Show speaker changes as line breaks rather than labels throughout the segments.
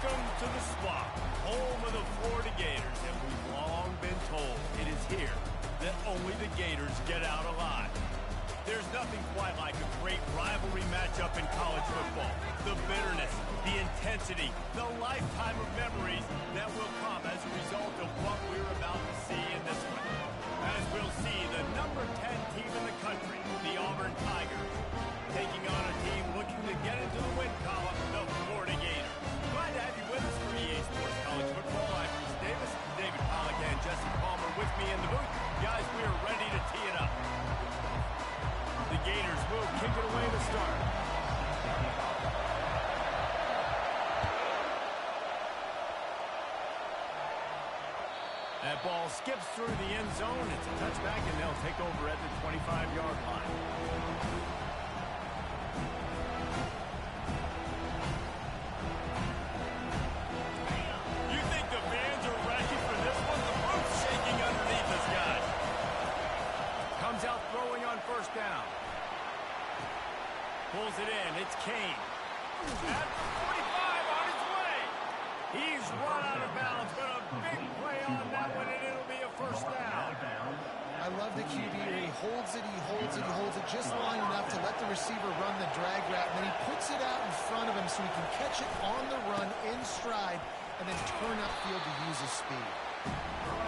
Welcome to the swamp, home of the Florida Gators, and we've long been told it is here that only the Gators get out alive. There's nothing quite like a great rivalry matchup in college football. The bitterness, the intensity, the lifetime of memories that will come as a result of what we're about to see in this one. As we'll see the number 10 team in the country, the Auburn Tigers, taking on a team looking to get into the win column, the Florida Gators. Glad to have you with us for EA Sports College Football. I'm Bruce Davis, David Pollack, and Jesse Palmer with me in the booth. Guys, we are ready to tee it up. The Gators will kick it away to start. That ball skips through the end zone. It's a touchback, and they'll take over at the 25-yard line. You think the fans are ready for this one? The roof's shaking underneath us, guys. Comes out throwing on first down. Pulls it in. It's Kane. At the 45 on his way. He's run out of bounds, but a big play on that one, and it'll be a first down.
I love the QB. He holds it, he holds it, he holds it just long enough to let the receiver run the drag route, and then he puts it out in front of him so he can catch it on the run in stride and then turn upfield to use his speed.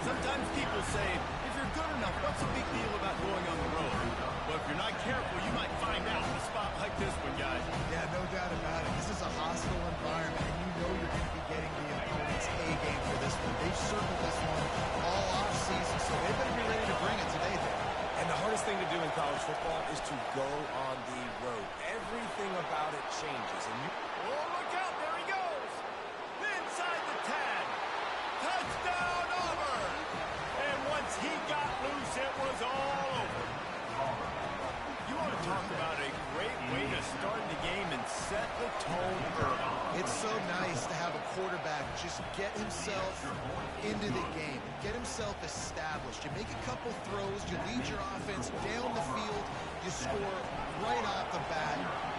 Sometimes people say, if you're good enough, what's the big deal about going on the road? Well, if you're not careful, you might find out in a spot like this one, guys.
Yeah, no doubt about it. This is a hostile environment, and you know you're going to be getting the opponent's A game for this one. They've circled this one all off-season, so they better be ready to bring it today, then.
And the hardest thing to do in college football is to go on the road. Everything about it changes. And
oh, look out. There he goes. Inside the 10. Touchdown, Auburn. And once he got loose, it was all over. You want to talk about a great way to start the game and set the tone early.
It's so nice to have a quarterback just get himself into the game, get himself established. You make a couple throws, you lead your offense down the field, you score right off the bat.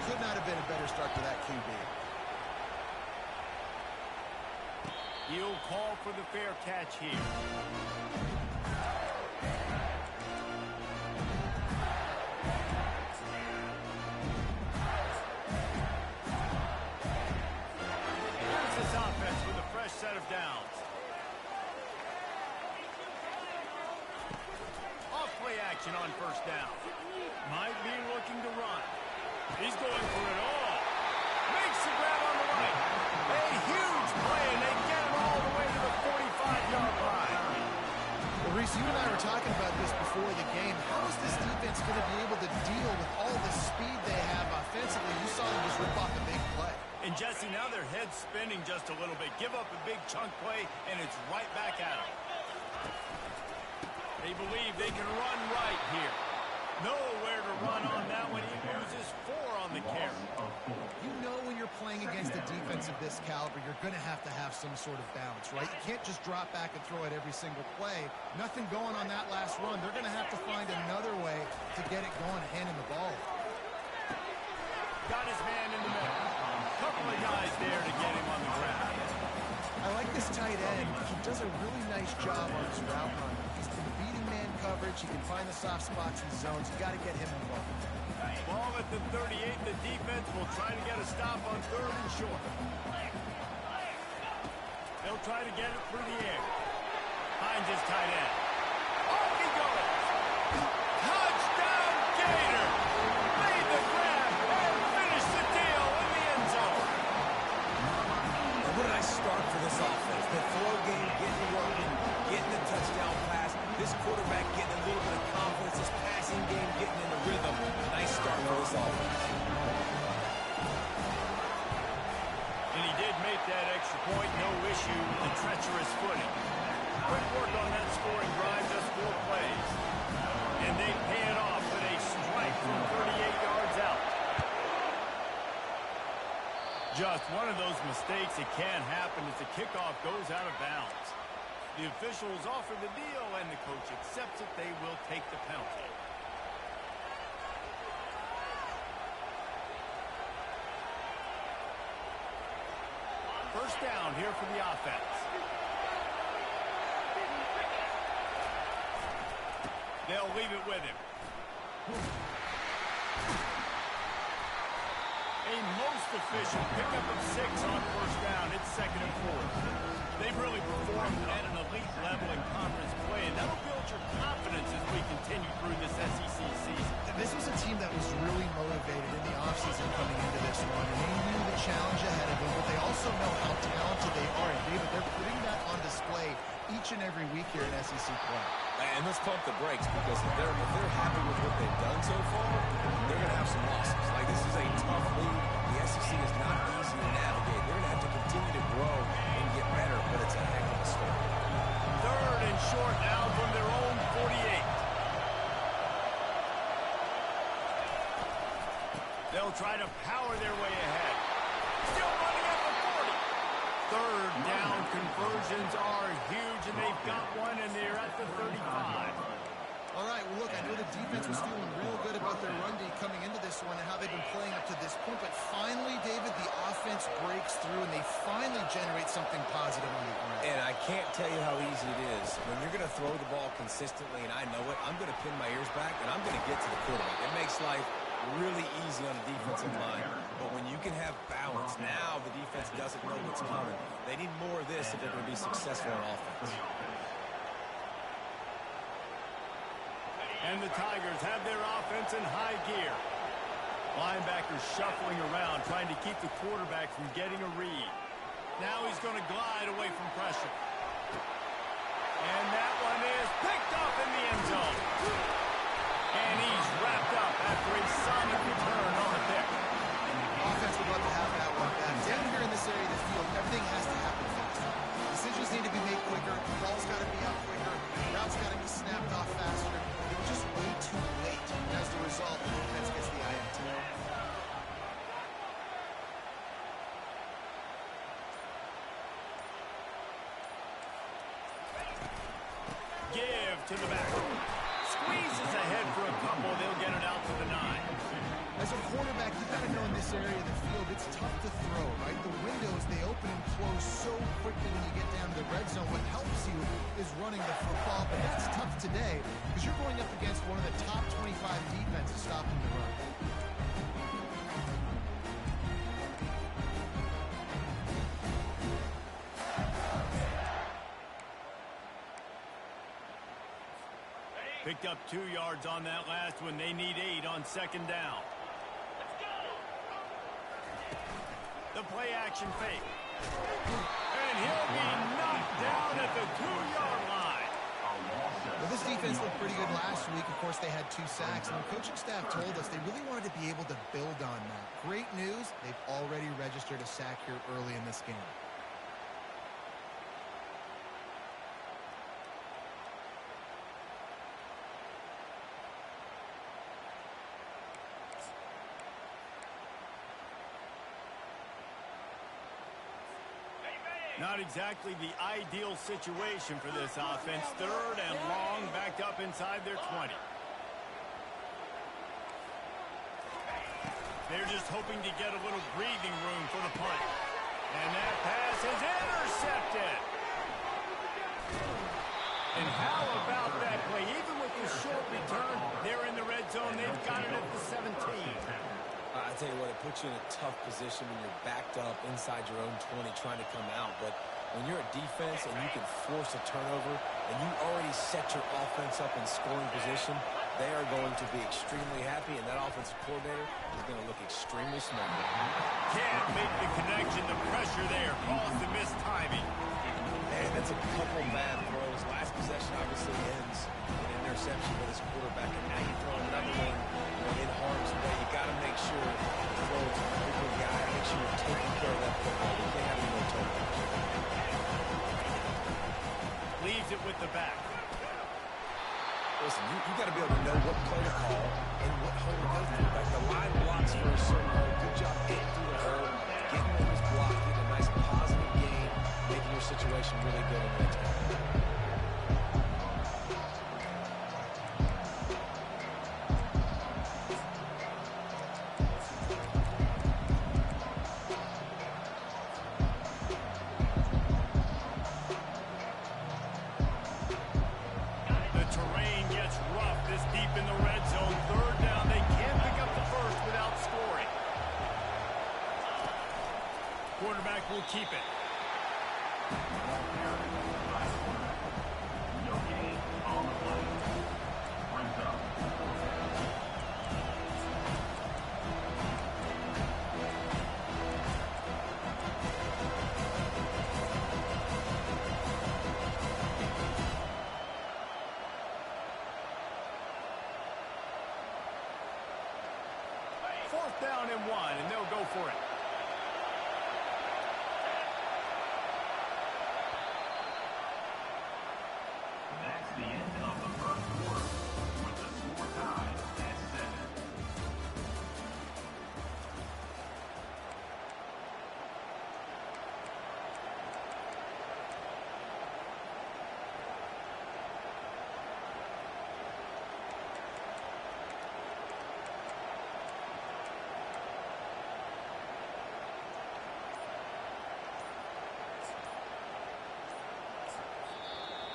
Could not have been a better start for that QB.
He'll call for the fair catch here. This offense with a fresh set of downs. Off play action on first down. Might be looking to run. He's going for it all. Makes the grab on the right. A huge play, and they get him all the way to the 45-yard line.
Well, Reese, you and I were talking about this before the game. How is this defense going to be able to deal with all the speed they have offensively? You saw them just rip off a big play.
And Jesse, now their head's spinning just a little bit. Give up a big chunk play, and it's right back at them. They believe they can run right here. Nowhere to run on that one. He uses 4 on the carry.
You know when you're playing against a defense of this caliber, you're going to have some sort of balance, right? You can't just drop back and throw it every single play. Nothing going on that last run. They're going to have to find another way to get it going and hand him the ball.
Got his man in the middle. Couple of guys there to get him on the ground.
I like this tight end. He does a really nice job on his route run. He's been beating man coverage. He can find the soft spots in zones. You got to get him involved.
Ball at the 38. The defense will try to get a stop on 3rd and short. They'll try to get it through the air. Finds his tight end. Off he goes. Touchdown, Gator. Made the grab and finished the deal in the end zone.
what did I start for this offense? The throw game getting working, getting the touchdown pass. This quarterback getting a little bit of confidence. This passing game getting in the rhythm. Nice start for this offense.
And he did make that extra point. No issue with the treacherous footing. Quick work on that scoring drive, just 4 plays. And they pay it off with a strike from 38 yards out. Just one of those mistakes that can happen as the kickoff goes out of bounds. The officials offer the deal, and the coach accepts it. They will take the penalty. First first down here for the offense. They'll leave it with him. A most efficient pickup of 6 on first down. It's 2nd and 4. They've really performed at an elite level in conference play, and that'll build your confidence as we continue through this SEC season.
This was a team that was really motivated in the offseason coming into this one, and they knew the challenge ahead of them, but they also know how talented they are. And David, they're putting that on display each and every week here in SEC play.
And let's pump the brakes, because if they're happy with what they've done so far, they're going to have some losses. Like, this is a tough league. The SEC is not easy to navigate. They're going to have to continue to grow and get better, but it's a heck of a start.
3rd and short now from their own 48. They'll try to power their way ahead. Still running at the 40. 3rd down conversions are huge, and they've got one, and they're at the 35.
All right, well, look, I know the defense was feeling real good about their run D coming into this one and how they've been playing up to this point, but finally, David, the offense breaks through, and they finally generate something positive on the ground.
And I can't tell you how easy it is. When you're going to throw the ball consistently, and I know it, I'm going to pin my ears back, and I'm going to get to the quarterback. It makes life really easy on the defensive line. But when you can have balance, now the defense doesn't know what's coming. They need more of this if they're going to be successful on offense.
And the Tigers have their offense in high gear. Linebackers shuffling around, trying to keep the quarterback from getting a read. Now he's going to glide away from pressure. And that one is picked up in the end zone. And he's wrapped up after a sonic return on the pick.
Offense would love to have that one back. Down here in this area of the field, everything has to happen faster. Decisions need to be made quicker. Ball's got to be out quicker. Routes got to be snapped off faster. They were just way too late. And as a result, the defense gets the INT.
Give to the back. Squeezes ahead for a couple. They'll get it out to the 9.
As a quarterback, you got to know in this area of the field, it's tough to throw, right? The windows, they open and close so quickly when you get down to the red zone. What helps you is running the football, but that's tough today because you're going up against one of the top 25 defenses stopping the run.
Picked up 2 yards on that last one. They need 8 on 2nd down. The play action fake. And he'll be knocked down at the 2-yard line.
Well, this defense looked pretty good last week. Of course, they had 2 sacks. And the coaching staff told us they really wanted to be able to build on that. Great news, they've already registered a sack here early in this game.
Not exactly the ideal situation for this offense. 3rd and long, backed up inside their 20. They're just hoping to get a little breathing room for the punt. And that pass is intercepted. And how about that play? Even with the short return, they're in the red zone. They've got it at the 17.
I tell you what, it puts you in a tough position when you're backed up inside your own 20 trying to come out. But when you're a defense and you can force a turnover and you already set your offense up in scoring position, they are going to be extremely happy, and that offensive coordinator is going to look extremely smart.
Can't make the connection. The pressure there caused the missed timing.
And that's a couple bad throws. Last possession obviously ends in an interception for this quarterback, and now you throw another one in harm's way. You got to make sure the throw is a quicker guy. Make sure you're taking care of that football. You can't have any more turnovers.
Leaves it with the back.
Listen, you got to be able to know what play to call and what hole to go through. Like the line blocks for a certain hole. Good job getting through the hole, getting what was blocked, getting a nice positive gain, making your situation really good in the next one.
quarterback will keep it. Fourth down and 1, and they'll go for it.
That's the end of the first quarter, with the score tied at 7.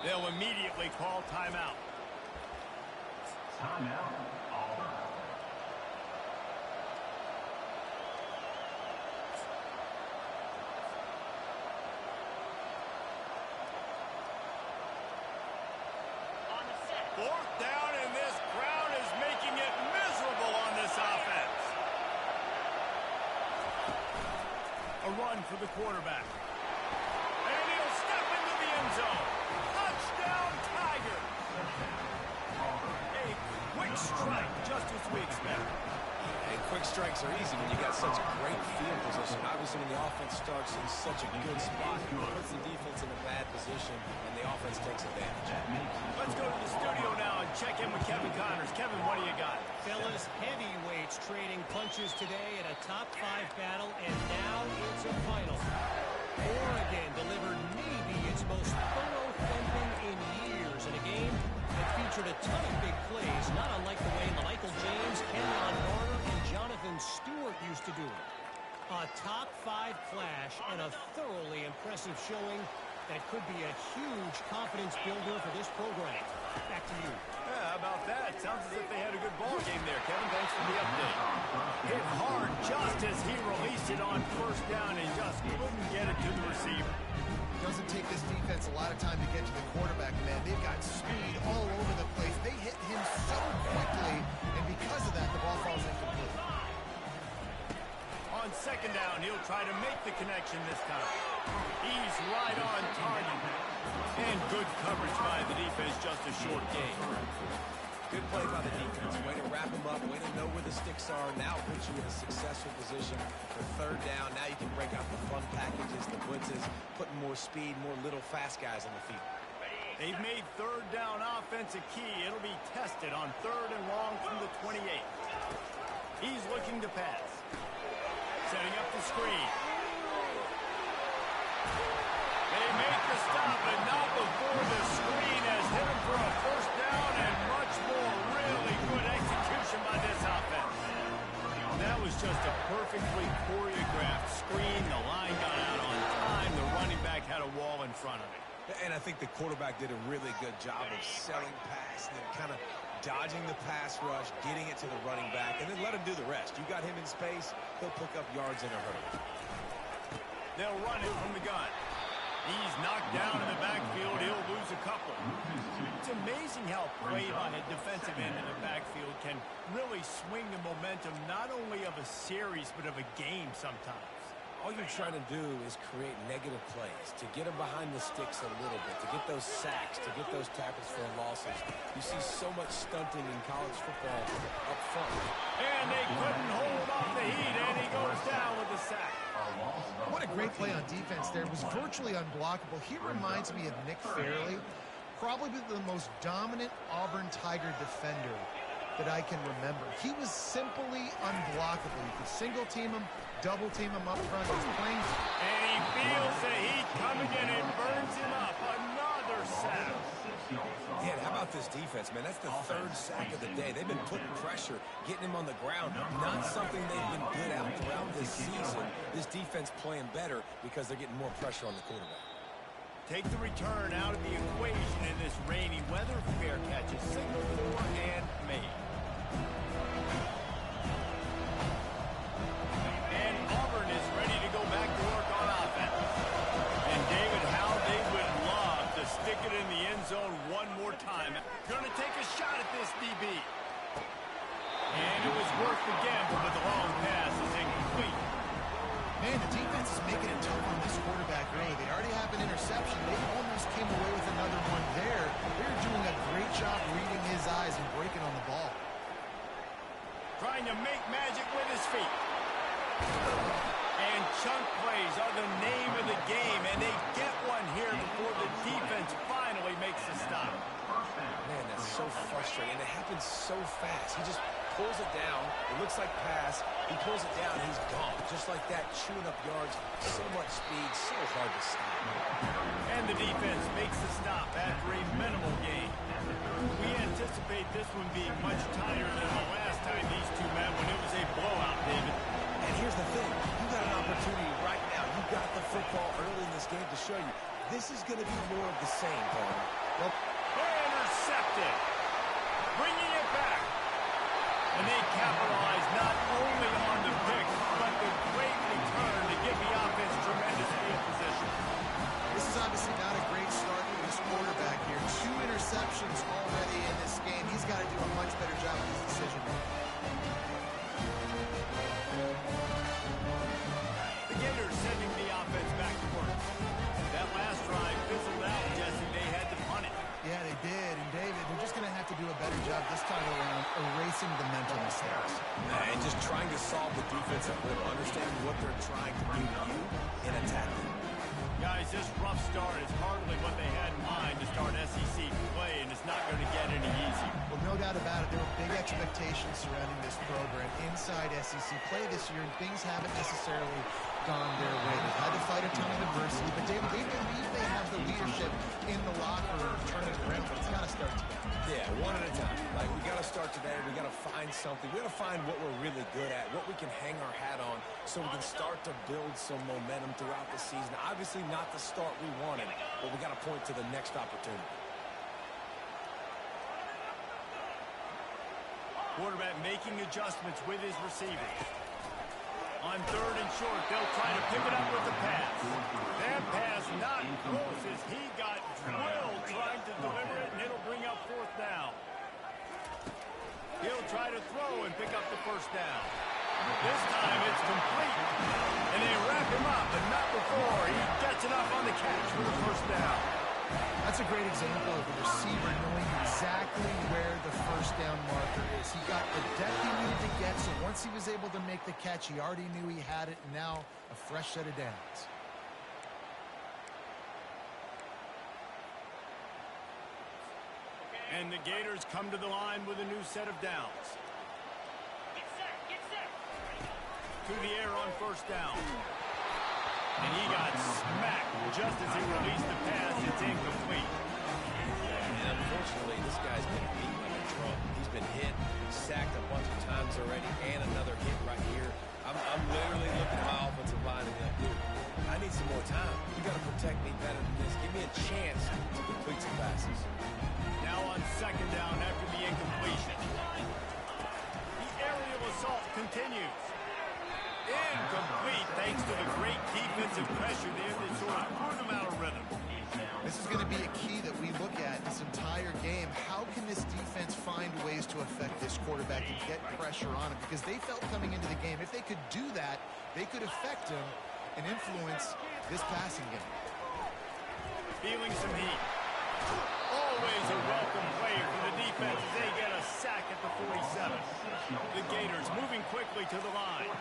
They'll immediately call timeout.
Timeout, Auburn.
Fourth down, and this crowd is making it miserable on this offense. A run for the quarterback. And he'll step into the end zone. Touchdown, Tigers! A quick strike, just as we expect.
Hey, quick strikes are easy when you got such a great field position. Obviously, when the offense starts in such a good spot, it puts the defense in a bad position, and the offense takes advantage.
Let's go to the studio now and check in with Kevin Connors. Kevin, what do you got?
Fellas, heavyweights trading punches today in a top-5 battle, and now it's a final. Oregon delivered maybe its most thorough thumping in years in a game that featured a ton of big plays, not unlike the way Michael James, Kenyon Barner, and Jonathan Stewart used to do it. A top-5 clash and a thoroughly impressive showing that could be a huge confidence builder for this program. Back to you.
Yeah, how about that? Sounds as if they had a good ball game there. Kevin, thanks for the update. Hit hard just as he released it on first down and just couldn't get it to the receiver.
Doesn't take this defense a lot of time to get to the quarterback, man. They've got speed all over the place. They hit him so quickly, and because of that, the ball falls incomplete.
On second down, he'll try to make the connection this time. He's right on target. And good coverage by the defense, just a short gain.
Good play by the defense. Way to wrap them up. Way to know where the sticks are. Now puts you in a successful position for third down. Now you can break out the fun packages, the blitzes, putting more speed, more little fast guys on the field.
They've made third down offense a key. It'll be tested on third and long from the 28. He's looking to pass. Setting up the screen. They make the stop, but not before the screen has hit him for a first down and much more. Really good execution by this offense. That was just a perfectly choreographed screen. The line got out on time. The running back had a wall in front of him.
And I think the quarterback did a really good job of selling pass and then kind of dodging the pass rush, getting it to the running back, and then let him do the rest. You got him in space, he'll pick up yards in a hurry.
They'll run it from the gun. He's knocked down in the backfield. He'll lose a couple. It's amazing how play on a defensive end in the backfield can really swing the momentum not only of a series but of a game sometimes.
All you're trying to do is create negative plays, to get them behind the sticks a little bit, to get those sacks, to get those tackles for losses. You see so much stunting in college football up front.
And they couldn't hold off the heat, and he goes down with the sack.
What a great play on defense there. It was virtually unblockable. He reminds me of Nick Fairley, probably the most dominant Auburn Tiger defender that I can remember. He was simply unblockable. You could single team him, double team him up front. He's playing.
And he feels the heat coming in and burns him up. Another sack.
Yeah, how about this defense, man? That's the third sack of the day. They've been putting pressure, getting him on the ground. Not something they've been good at throughout this season. This defense playing better because they're getting more pressure on the quarterback.
Take the return out of the equation in this rainy weather. Fair catch is signaled for and made. And Auburn is ready to go back to work on end zone one more time. Gonna take a shot at this DB. And it was worth the gamble, but the long pass is incomplete.
Man, the defense is making it tough on this quarterback early. They already have an interception. They almost came away with another one there. They're doing a great job reading his eyes and breaking on the ball.
Trying to make magic with his feet. And chunk plays are the name of the game, and they get one here before the defense finally makes a stop.
Man, that's so frustrating, and it happens so fast. He just pulls it down. It looks like pass. He pulls it down, and he's gone. Just like that, chewing up yards. So much speed, so hard to stop.
And the defense makes the stop after a minimal gain. We anticipate this one being much tighter than the last time these two met when it was a blowout, David.
And here's the thing. You got an opportunity right now. You got the football early in this game to show you. This is going to be more of the same, Paul. Well,
intercepted. Bringing it back. And they capitalize not only on the pick, but the great return to give the offense tremendous field position.
This is obviously not a great start for this quarterback here. 2 interceptions already in this game. He's got to do a much better job with his decision making.
The Gators sending the offense back to work. That last drive fizzled out, Jesse. They had to punt it.
Yeah, they did. And David, they're just going to have to do a better job this time around erasing the mental mistakes.
and just trying to solve the defensive riddle, understanding what they're trying to do to you and attack them.
Guys, this rough start is hardly what they had in mind to start SEC play, and it's not going to get any easier.
Well, no doubt about it. There were big expectations surrounding this program inside SEC play this year, and things haven't necessarily gone their way. They've had to fight a ton of adversity, but David, they believe they have the leadership in the locker room to turn it around, but it's got to start today.
Yeah, one at a time. Like, we got to start today. We got to find something. We got to find what we're really good at, what we can hang our hat on, so we can start to build some momentum throughout the season. Obviously, not the start we wanted, but we got to point to the next opportunity.
Quarterback making adjustments with his receivers. On 3rd and short, they'll try to pick it up with the pass. That pass not close as he got drilled trying to deliver it, and it'll bring up 4th down. He'll try to throw and pick up the 1st down. This time it's complete. And they wrap him up, but not before he gets enough on the catch for the 1st down.
That's a great example of the receiver knowing exactly where the 1st down marker is. He got the depth he needed to get, so once he was able to make the catch, he already knew he had it, and now a fresh set of downs.
And the Gators come to the line with a new set of downs. To the air on 1st down. And he got smacked just as he released the pass. It's incomplete.
And unfortunately, this guy's been beat like a drum. He's been hit, sacked a bunch of times already, and another hit right here. I'm literally looking at my offensive line and like, dude, I need some more time. You got to protect me better than this. Give me a chance to complete some passes.
Now on 2nd down after the incompletion. The aerial assault continues. Incomplete thanks to the great defensive pressure there that sort of threw them out of rhythm.
This is going to be a key that we look at this entire game. How can this defense find ways to affect this quarterback and get pressure on him? Because they felt coming into the game, if they could do that, they could affect him and influence this passing game.
Feeling some heat. Always a welcome play for the defense as they get a sack at the 47. The Gators moving quickly to the line.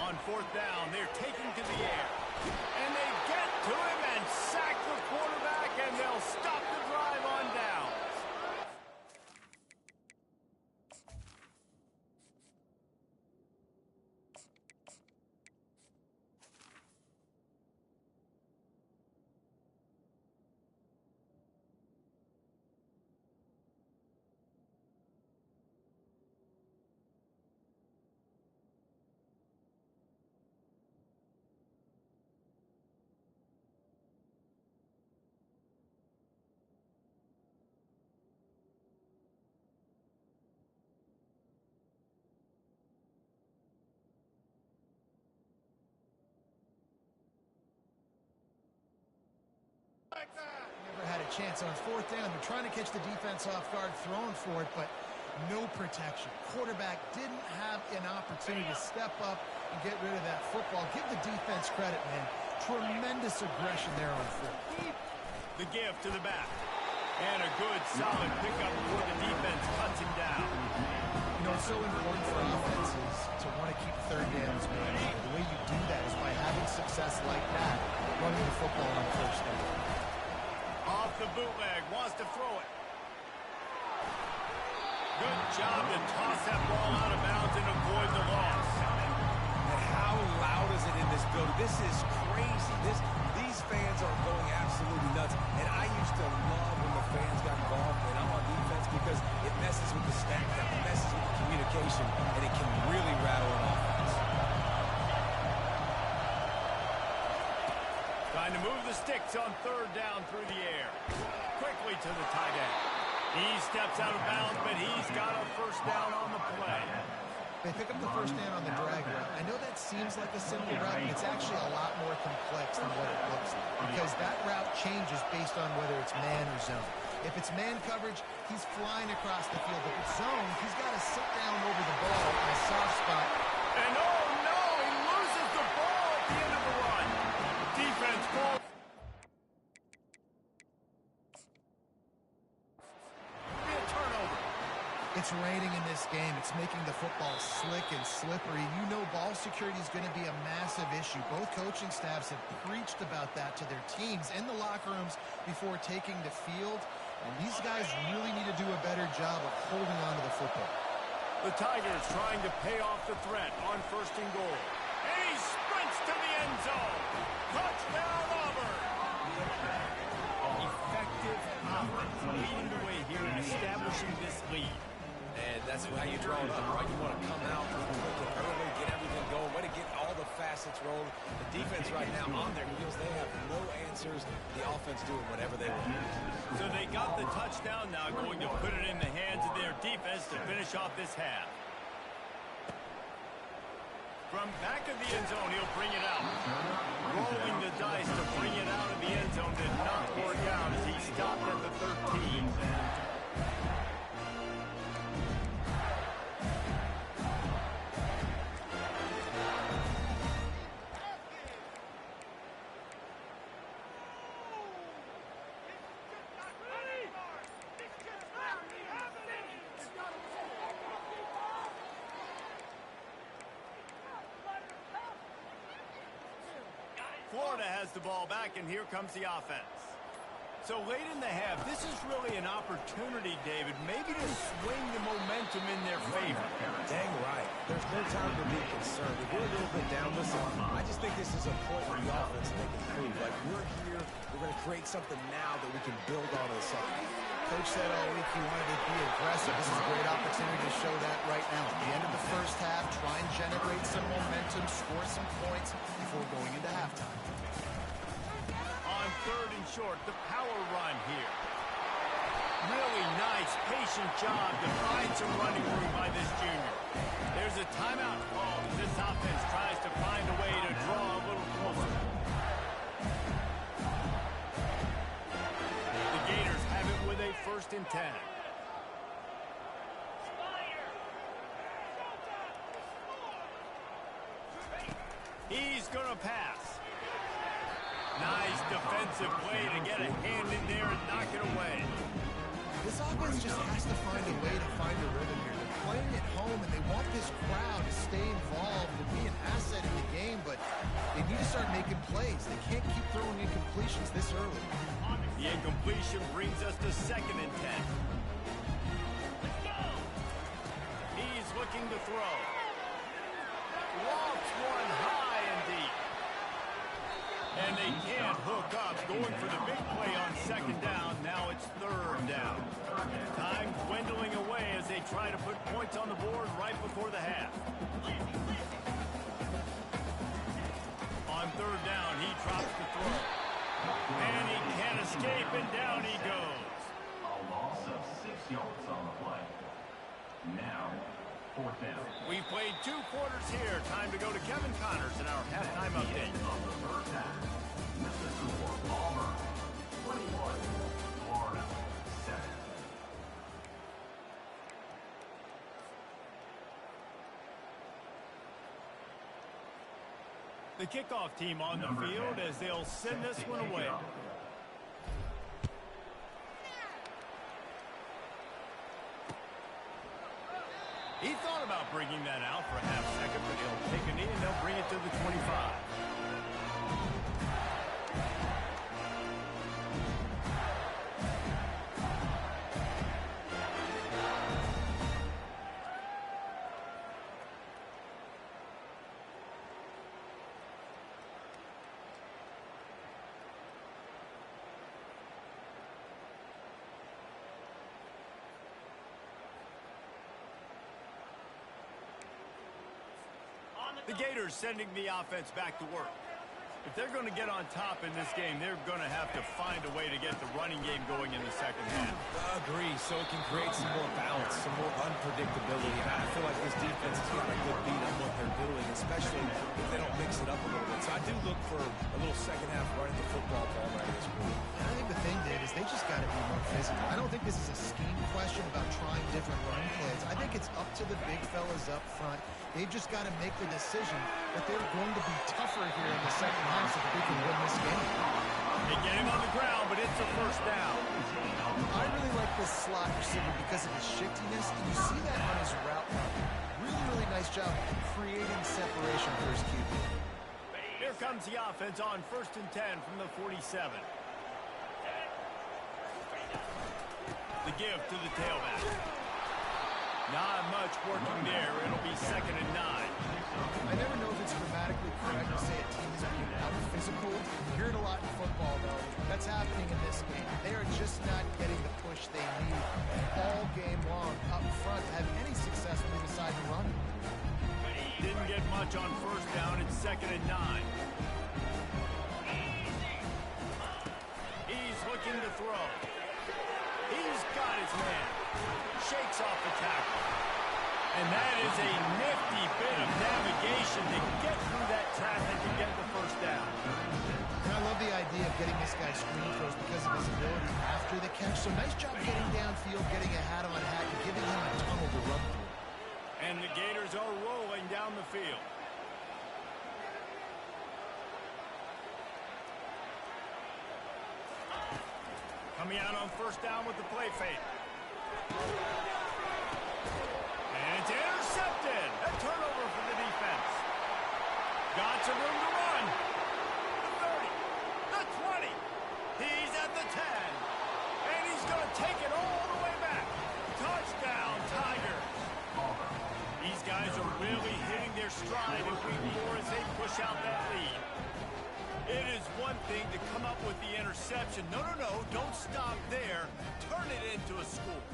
On 4th down, they're taking to the air. And they get to him and sack the quarterback, and they'll stop the drive on down.
Never had a chance on 4th down. They're trying to catch the defense off guard, throwing for it, but no protection. Quarterback didn't have an opportunity to step up and get rid of that football. Give the defense credit, man. Tremendous aggression there on 4th.
The give to the back. And a good, solid pickup before the defense cuts him down.
You know, it's so important for offenses to want to keep 3rd downs manageable. The way you do that is by having success like that, running the football on 1st down.
Off the bootleg, wants to throw it. Good job to toss that ball out of bounds and avoid the loss.
And how loud is it in this building? This is crazy. These fans are going absolutely nuts. And I used to love when the fans got involved and I'm on defense because it messes with the stack down, it messes with the communication, and it can really rattle an offense.
Trying to move the sticks on 3rd down through the air. Quickly to the tight end. He steps out of bounds, but he's got a 1st down on the play.
They pick up the 1st down on the drag route. I know that seems like a simple route, but it's actually a lot more complex than what it looks like because that route changes based on whether it's man or zone. If it's man coverage, he's flying across the field. If it's zone, he's got to sit down over the ball in a soft spot.
And oh no, he loses the ball at the end of the run. Defense falls.
It's raining in this game. It's making the football slick and slippery. You know ball security is going to be a massive issue. Both coaching staffs have preached about that to their teams in the locker rooms before taking the field. And these guys really need to do a better job of holding on to the football.
The Tigers trying to pay off the threat on 1st and goal. And he sprints to the end zone. Touchdown, Auburn. Effective offense leading the way here in establishing this lead.
And that's how you draw it up, right? You want to come out early, get everything going, way to get all the facets rolling. The defense right now on their heels, they have no answers. The offense doing whatever they want.
So they got the touchdown now, going to put it in the hands of their defense to finish off this half. From back of the end zone, he'll bring it out. Rolling the dice to bring it out of the end zone did not work out as he stopped at the 13. Florida has the ball back, and here comes the offense. So late in the half, this is really an opportunity, David, maybe to swing the momentum in their favor.
Dang right. There's no time to be concerned. If we're a little bit down, listen, I just think this is a point where the offense they can prove. Like, we're here, we're going to create something now that we can build on in the second half.
Coach said all week he wanted to be aggressive. This is a great opportunity to show that right now. At the end of the 1st half, try and generate some momentum, score some points before going into halftime.
On 3rd and short, the power run here. Really nice, patient job to find some running room by this junior. There's a timeout call as this offense tries to find a way to draw a little closer. The Gators have it with a 1st and 10. He's going to pass. Nice defensive play to get a hand in there and knock it away.
This offense just has to find a way to find a rhythm here. They're playing at home, and they want this crowd to stay involved and be an asset in the game, but they need to start making plays. They can't keep throwing incompletions this early.
The incompletion brings us to 2nd and 10. He's looking to throw. Lofts one high and deep. And they can't hook up, going for the big play on 2nd down. Now it's 3rd down. Time dwindling away as they try to put points on the board right before the half. On 3rd down, he drops the throw. And he can't escape, and down he goes.
A loss of 6 yards on the play. Now, 4th down.
We've played 2 quarters here. Time to go to Kevin Connors in our halftime update.
Of the 1st half. The score, Auburn 28,
The kickoff team on the field as they'll send this one away. He thought about bringing that out for a half second, but he'll take a knee and they'll bring it to the 25. The Gators sending the offense back to work. If they're going to get on top in this game, they're going to have to find a way to get the running game going in the second half.
I agree, so it can create some more balance, some more unpredictability. And I feel like this defense has got a good beat on what they're doing, especially if they don't mix it up a little bit. So I do look for a little second half running the football ball right this quarter.
And I think the thing, Dave, is they just got to be more physical. I don't think this is a scheme question about trying different run plays. I think it's up to the big fellas up front. They've just got to make the decision that they're going to be tougher here in the second half so that they can win this game.
They get him on the ground, but it's a first down.
I really like this slot receiver because of his shiftiness, and you see that on his route run. Really nice job creating separation for his QB.
Here comes the offense on 1st and 10 from the 47. The give to the tailback. Not much working there. It'll be 2nd and 9.
I never know if it's grammatically correct to say a team is being out-physical. You hear it a lot in football, though. That's happening in this game. They are just not getting the push they need all game long up front to have any success when they decide to run.
Didn't get much on 1st down. It's 2nd and 9. He's looking to throw. He's got his man. Shakes off the tackle. And that is a nifty bit of navigation to get through that traffic and get the first down.
And I love the idea of getting this guy screen throws because of his ability after the catch. So nice job getting downfield, getting a hat-on-hat, and giving him a tunnel to run through.
And the Gators are rolling down the field. Coming out on 1st down with the play fake. And it's intercepted. A turnover for the defense. Got some room to run. The 30. The 20. He's at the 10. And he's going to take it all the way back. Touchdown, Tigers. These guys are really hitting their stride in week 4 as they push out that lead. It is one thing to come up with the interception. No, don't stop there. Turn it into a score.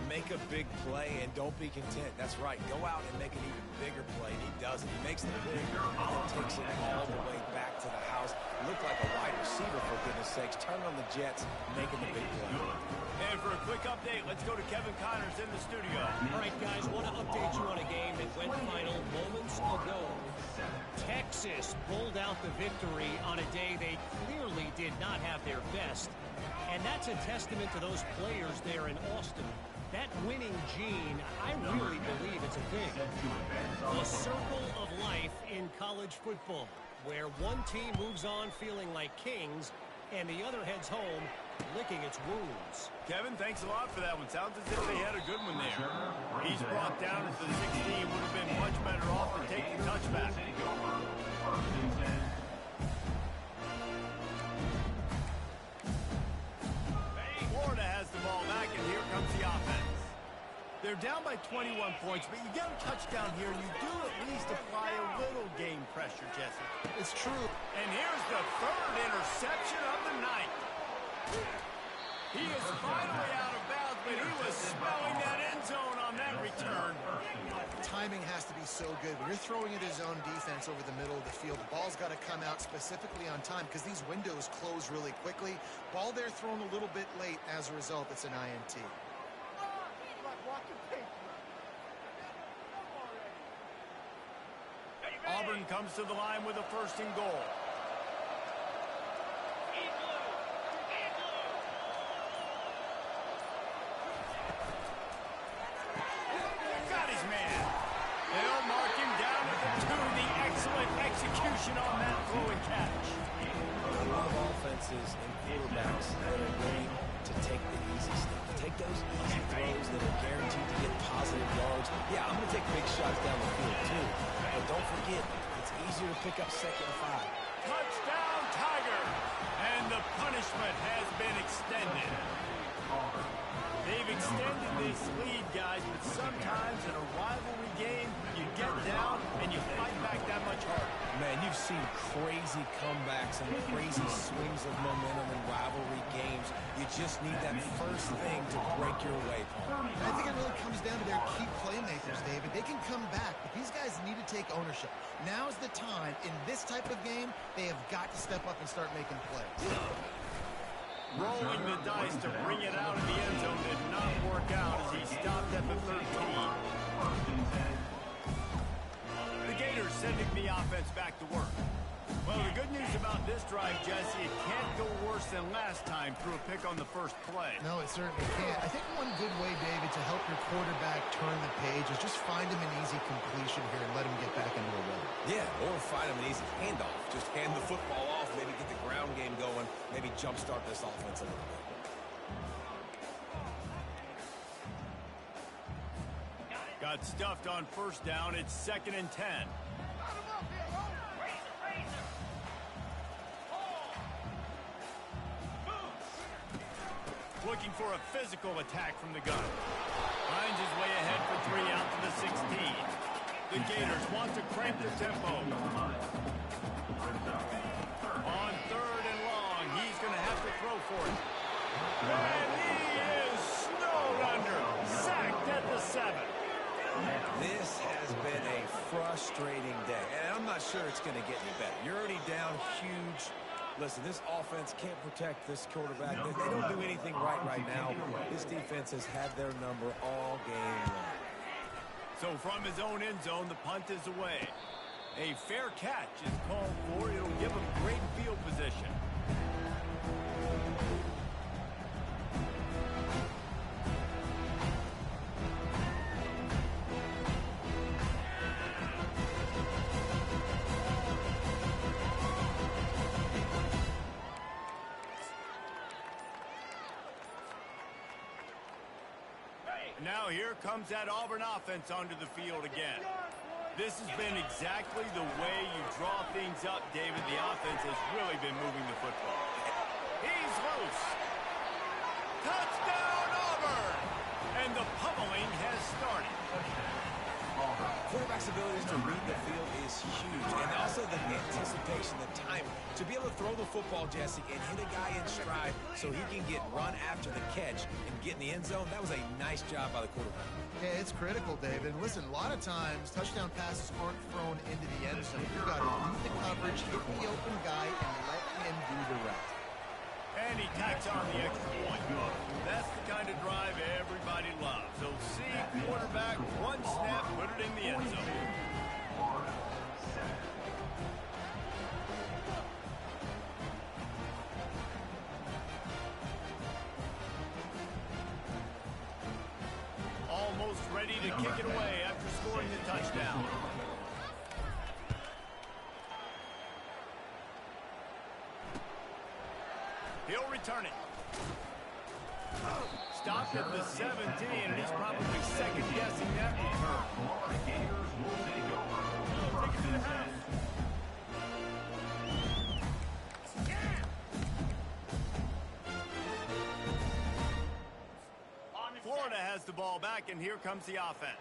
Make a big play and don't be content. That's right. Go out and make an even bigger play. And he does it. He makes the play and then takes it all the way back to the house. Looked like a wide receiver, for goodness sakes. Turn on the Jets, making the big play.
And for a quick update, let's go to Kevin Connors in the studio.
All right, guys, want to update you on a game that went final moments ago. Texas pulled out the victory on a day they clearly did not have their best. And that's a testament to those players there in Austin. That winning gene, I really believe it's a thing. The circle of life in college football, where one team moves on feeling like kings and the other heads home licking its wounds.
Kevin, thanks a lot for that one. Sounds as if they had a good one there. He's brought down at the 16. Would have been much better off to take the touchback. Florida has the ball back, and here comes the offense. They're down by 21 points, but you get a touchdown here, you do at least apply a little game pressure, Jesse.
It's true.
And here's the 3rd interception of the night. He is finally out of bounds, but he was smelling that end zone on that return.
Timing has to be so good. When you're throwing at his own defense over the middle of the field, the ball's got to come out specifically on time because these windows close really quickly. Ball there thrown a little bit late. As a result, it's an INT.
Auburn comes to the line with a 1st and goal. Got his man. They'll mark him down at the 2. The excellent execution on that
defenses and quarterbacks that are going to take the easy stuff, to take those easy throws that are guaranteed to get positive yards. Yeah, I'm going to take big shots down the field too, but don't forget, it's easier to pick up 2nd and 5.
Touchdown, Tiger! And the punishment has been extended. They've extended this lead, guys, but sometimes in a rivalry game, you get down and you fight back that much harder.
Man, you've seen crazy comebacks and crazy swings of momentum in rivalry games. You just need that first thing to break your way, Paul.
I think it really comes down to their key playmakers, David. They can come back, but these guys need to take ownership. Now's the time. In this type of game, they have got to step up and start making plays.
Rolling the dice to bring it out of the end zone did not work out as he stopped at the 13. The Gators sending the offense back to work. Well, the good news about this drive, Jesse, it can't go worse than last time through a pick on the first play.
No, it certainly can't. I think one good way, David, to help your quarterback turn the page is just find him an easy completion here and let him get back into a rhythm.
Yeah, or find him an easy handoff. Just hand the football off, maybe get the ground game going, maybe jumpstart this offense a little bit.
Got stuffed on first down. It's 2nd and 10. Looking for a physical attack from the gun. Finds his way ahead for 3 out to the 16. The Gators want to crank the tempo. On 3rd and long, he's going to have to throw for it. And he is snowed under. Sacked at the 7.
This has been a frustrating day, and I'm not sure it's going to get any better. You're already down huge. Listen, this offense can't protect this quarterback. They don't do anything right now. This defense has had their number all game long.
So from his own end zone, the punt is away. A fair catch is called for. It'll give him great field position. Now here comes that Auburn offense onto the field again. This has been exactly the way you draw things up, David. The offense has really been moving the football. He's loose. Touchdown, Auburn! And the pummeling has started.
Quarterback's abilities to read the field is huge, and also the anticipation, the time to be able to throw the football, Jesse, and hit a guy in stride so he can get run after the catch and get in the end zone. That was a nice job by the quarterback.
Yeah, it's critical, David. Listen, a lot of times touchdown passes aren't thrown into the end zone. You've got to read the coverage, hit the open guy, and let him do the rest.
And he tacks on the extra point. That's the kind of drive everybody loves. So see, quarterback, one snap, put it in the end zone. Almost ready to kick it away after scoring the touchdown. He'll return it. Stopped at the 17, and he's probably second-guessing that return.
The Gators will take over.
Take it to the house. Florida has the ball back, and here comes the offense.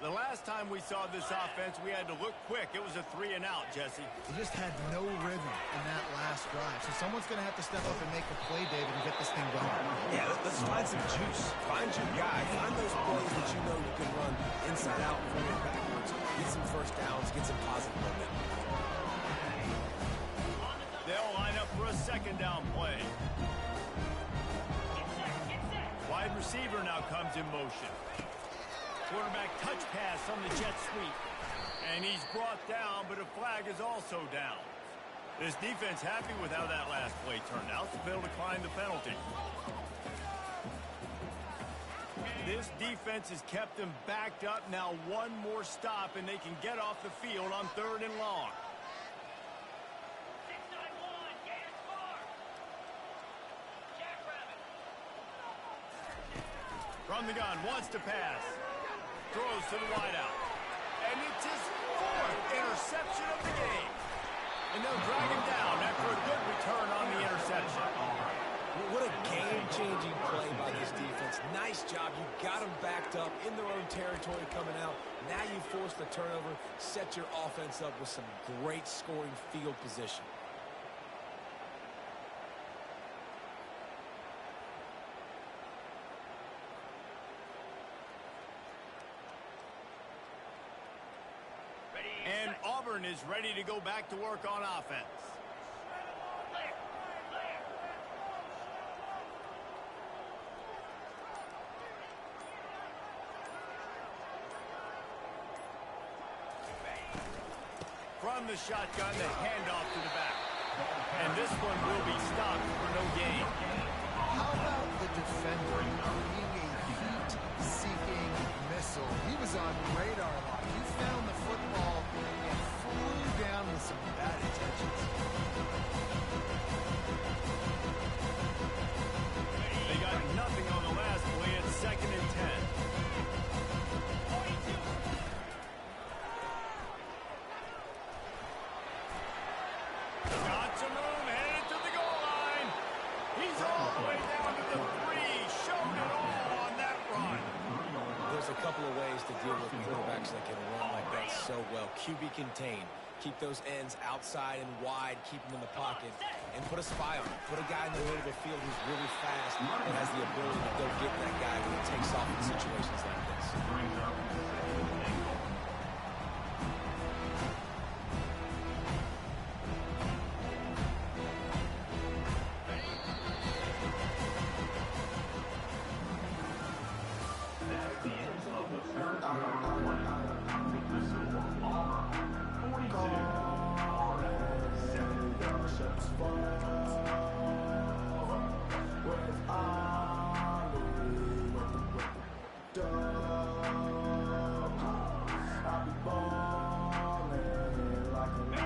The last time we saw this offense, we had to look quick. It was a 3-and-out, Jesse.
They just had no rhythm in that last drive. So someone's going to have to step up and make a play, David, and get this thing going.
Yeah, let's find some juice. Find your guy. Find those plays that you know you can run inside out, forward, backwards. Get some first downs. Get some positive momentum.
They'll line up for a second down play. Wide receiver now comes in motion. Quarterback touch pass on the jet sweep. And he's brought down, but a flag is also down. This defense happy with how that last play turned out, so they'll decline the penalty. This defense has kept them backed up. Now one more stop, and they can get off the field on 3rd and long. From the gun, wants to pass. Throws to the wideout. And it's his fourth interception of the game. And they'll drag him down after a good return on the interception.
What a game-changing play by this defense. Nice job. You got them backed up in their own territory coming out. Now you force the turnover, set your offense up with some great scoring field position.
And Auburn is ready to go back to work on offense. From the shotgun, the handoff to the back. And this one will be stopped for no gain.
How about the defender being a heat-seeking missile? He was on radar lock. He found the football and flew down with some bad intentions.
They got nothing on the last play. It's 2nd and 10. Got some room, headed to the goal line. He's all the way down to the 3. Showed it all on that run.
There's a couple of ways to deal with quarterbacks that can run like that so well. QB contain. Keep those ends outside and wide. Keep them in the pocket. And put a spy on it. Put a guy in the middle of the field who's really fast and has the ability to go get that guy when he takes off in situations like this.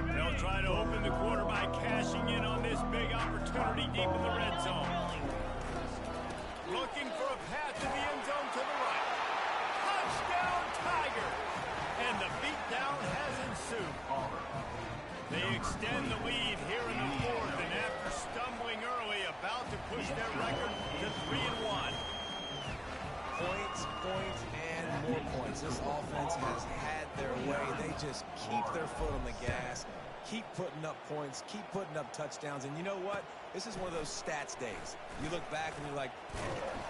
They'll try to open the quarter by cashing in on this big opportunity deep in the red zone. Looking for a path to the end zone to the right. Touchdown, Tiger! And the beatdown has ensued. They extend the lead here in the 4th, and after stumbling early, about to push their record to 3-1.
Points, points, and more points. This offense has had their way. They just keep their foot on the gas, keep putting up points, keep putting up touchdowns. And you know what? This is one of those stats days. You look back and you're like...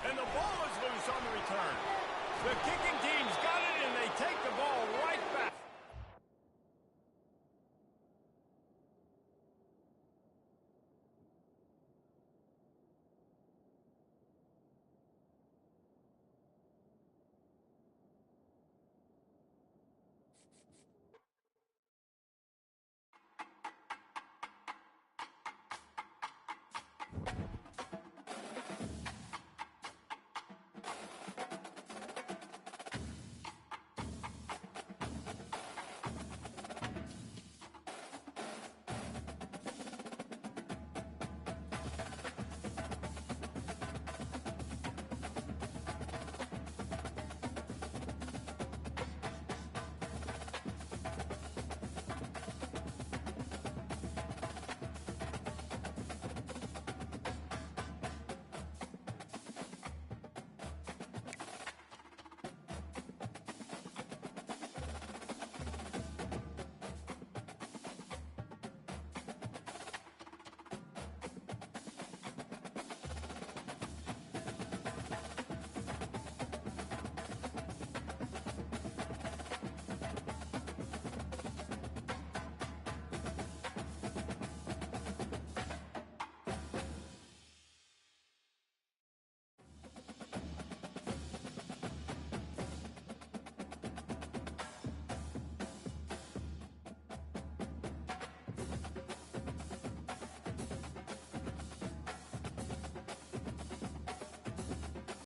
And the ball is loose on the return. The kicking team's got it, and they take the ball right back.